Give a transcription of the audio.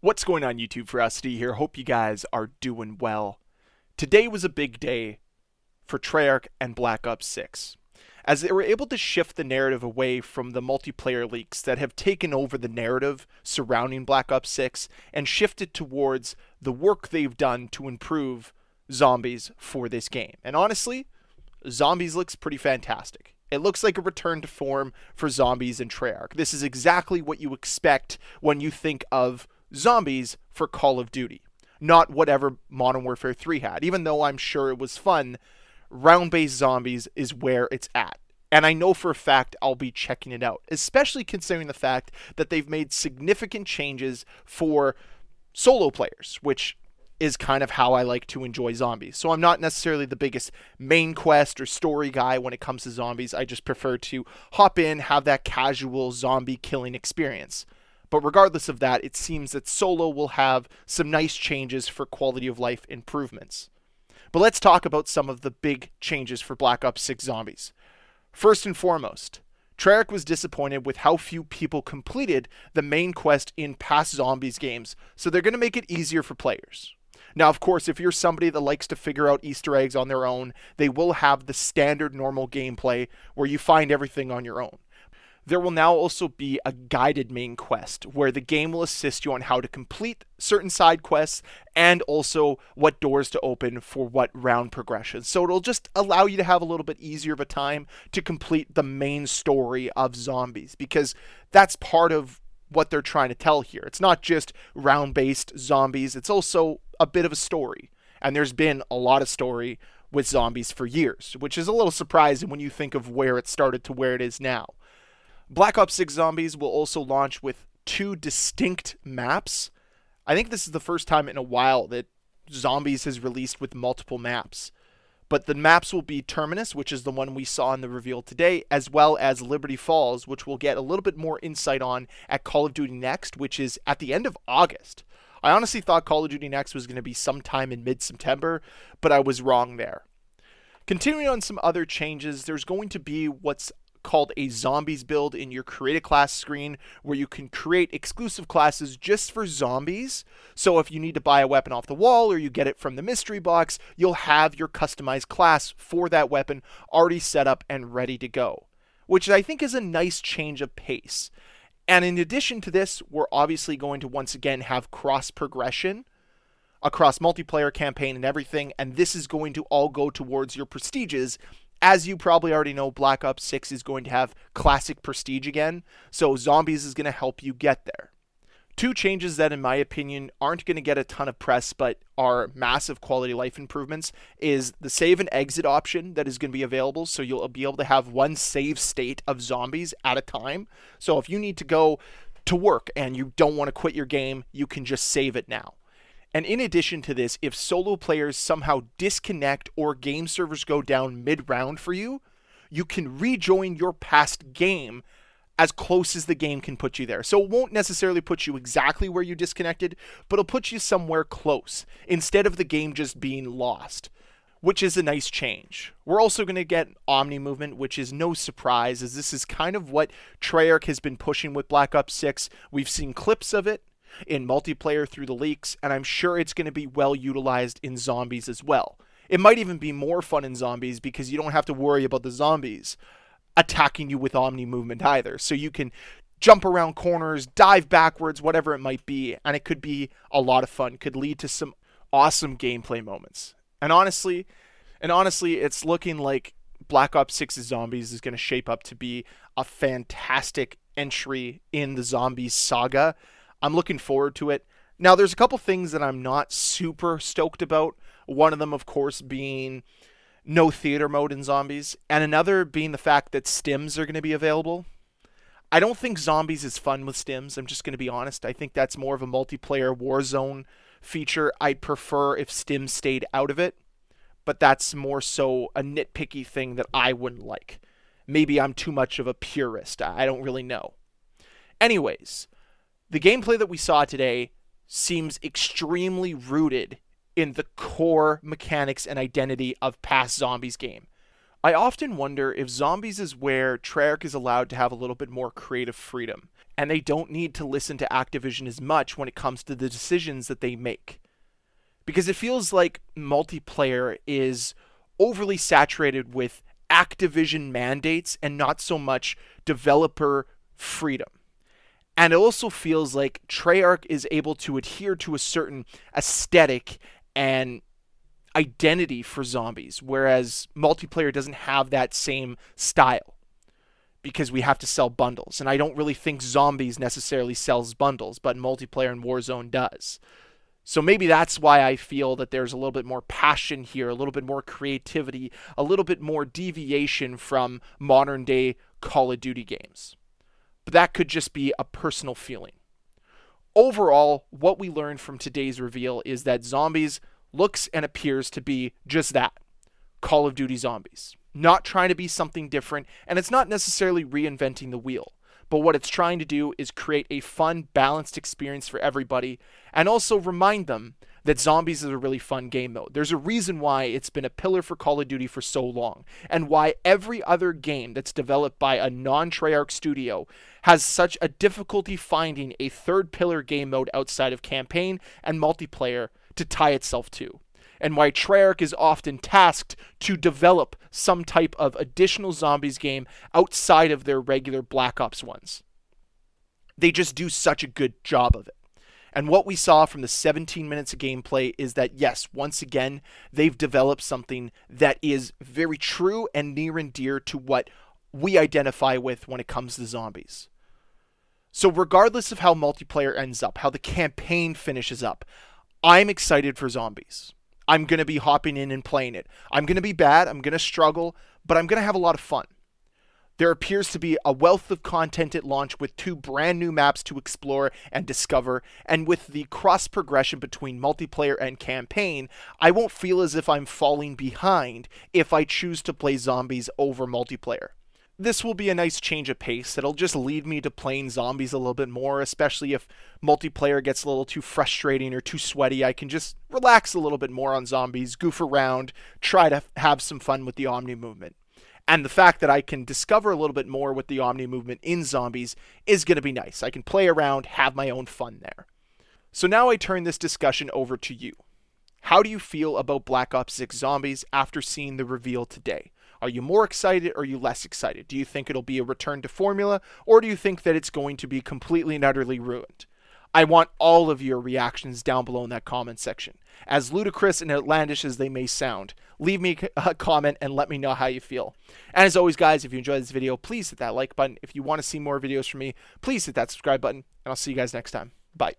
What's going on YouTube? Ferocity here. Hope you guys are doing well. Today was a big day for Treyarch and Black Ops 6, as they were able to shift the narrative away from the multiplayer leaks that have taken over the narrative surrounding Black Ops 6 and shifted towards the work they've done to improve zombies for this game. And honestly, zombies looks pretty fantastic. It looks like a return to form for zombies in Treyarch. This is exactly what you expect when you think of zombies for Call of Duty, not whatever Modern Warfare 3 had. Even though I'm sure it was fun, round-based zombies is where it's at. And I know for a fact I'll be checking it out, especially considering the fact that they've made significant changes for solo players, which is kind of how I like to enjoy zombies. So I'm not necessarily the biggest main quest or story guy when it comes to zombies. I just prefer to hop in, have that casual zombie killing experience. But regardless of that, it seems that solo will have some nice changes for quality of life improvements. But let's talk about some of the big changes for Black Ops 6 Zombies. First and foremost, Treyarch was disappointed with how few people completed the main quest in past Zombies games, so they're going to make it easier for players. Now, of course, if you're somebody that likes to figure out Easter eggs on their own, they will have the standard normal gameplay where you find everything on your own. There will now also be a guided main quest where the game will assist you on how to complete certain side quests and also what doors to open for what round progression. So it'll just allow you to have a little bit easier of a time to complete the main story of zombies, because that's part of what they're trying to tell here. It's not just round-based zombies, it's also a bit of a story. And there's been a lot of story with zombies for years, which is a little surprising when you think of where it started to where it is now. Black Ops 6 Zombies will also launch with 2 distinct maps. I think this is the first time in a while that Zombies has released with multiple maps. But the maps will be Terminus, which is the one we saw in the reveal today, as well as Liberty Falls, which we'll get a little bit more insight on at Call of Duty Next, which is at the end of August. I honestly thought Call of Duty Next was going to be sometime in mid-September, but I was wrong there. Continuing on some other changes, there's going to be what's called a zombies build in your create a class screen, where you can create exclusive classes just for zombies. So if you need to buy a weapon off the wall or you get it from the mystery box, you'll have your customized class for that weapon already set up and ready to go, which I think is a nice change of pace. And in addition to this, we're obviously going to once again have cross progression across multiplayer, campaign, and everything, and this is going to all go towards your prestiges. As you probably already know, Black Ops 6 is going to have classic prestige again, so Zombies is going to help you get there. 2 changes that, in my opinion, aren't going to get a ton of press but are massive quality life improvements is the save and exit option that is going to be available, so you'll be able to have one save state of zombies at a time. So if you need to go to work and you don't want to quit your game, you can just save it now. And in addition to this, if solo players somehow disconnect or game servers go down mid-round for you, you can rejoin your past game as close as the game can put you there. So it won't necessarily put you exactly where you disconnected, but it'll put you somewhere close instead of the game just being lost, which is a nice change. We're also going to get Omni movement, which is no surprise, as this is kind of what Treyarch has been pushing with Black Ops 6. We've seen clips of it in multiplayer through the leaks, and I'm sure it's going to be well utilized in zombies as well. It might even be more fun in zombies because you don't have to worry about the zombies attacking you with Omni movement either. So you can jump around corners, dive backwards, whatever it might be, and it could be a lot of fun. Could lead to some awesome gameplay moments. And honestly, it's looking like Black Ops 6's Zombies is going to shape up to be a fantastic entry in the zombies saga. I'm looking forward to it. Now, there's a couple things that I'm not super stoked about. One of them, of course, being no theater mode in zombies, and another being the fact that stims are going to be available. I don't think zombies is fun with stims. I'm just going to be honest. I think that's more of a multiplayer Warzone feature. I'd prefer if stims stayed out of it, but that's more so a nitpicky thing that I wouldn't like. Maybe I'm too much of a purist. I don't really know. Anyways, the gameplay that we saw today seems extremely rooted in the core mechanics and identity of past Zombies game. I often wonder if Zombies is where Treyarch is allowed to have a little bit more creative freedom. and they don't need to listen to Activision as much when it comes to the decisions that they make. Because it feels like multiplayer is overly saturated with Activision mandates and not so much developer freedom. And it also feels like Treyarch is able to adhere to a certain aesthetic and identity for zombies, whereas multiplayer doesn't have that same style because we have to sell bundles. And I don't really think zombies necessarily sells bundles, but multiplayer and Warzone does. So maybe that's why I feel that there's a little bit more passion here, a little bit more creativity, a little bit more deviation from modern day Call of Duty games. But that could just be a personal feeling. Overall, what we learned from today's reveal is that zombies looks and appears to be just that, Call of Duty zombies. Not trying to be something different, and it's not necessarily reinventing the wheel. But what it's trying to do is create a fun, balanced experience for everybody, and also remind them that zombies is a really fun game mode. There's a reason why it's been a pillar for Call of Duty for so long, and why every other game that's developed by a non-Treyarch studio has such a difficulty finding a third pillar game mode outside of campaign and multiplayer to tie itself to, and why Treyarch is often tasked to develop some type of additional zombies game outside of their regular Black Ops ones. They just do such a good job of it. And what we saw from the 17 minutes of gameplay is that, yes, once again, they've developed something that is very true and near and dear to what we identify with when it comes to zombies. So regardless of how multiplayer ends up, how the campaign finishes up, I'm excited for zombies. I'm going to be hopping in and playing it. I'm going to be bad, I'm going to struggle, but I'm going to have a lot of fun. There appears to be a wealth of content at launch with 2 brand new maps to explore and discover, and with the cross progression between multiplayer and campaign, I won't feel as if I'm falling behind if I choose to play zombies over multiplayer. This will be a nice change of pace. It'll just lead me to playing zombies a little bit more, especially if multiplayer gets a little too frustrating or too sweaty. I can just relax a little bit more on zombies, goof around, try to have some fun with the Omni movement. And the fact that I can discover a little bit more with the Omni movement in zombies is going to be nice. I can play around, have my own fun there. So now I turn this discussion over to you. How do you feel about Black Ops 6 Zombies after seeing the reveal today? Are you more excited or are you less excited? Do you think it'll be a return to formula, or do you think that it's going to be completely and utterly ruined? I want all of your reactions down below in that comment section. As ludicrous and outlandish as they may sound, leave me a comment and let me know how you feel. And as always, guys, if you enjoyed this video, please hit that like button. If you want to see more videos from me, please hit that subscribe button, and I'll see you guys next time. Bye.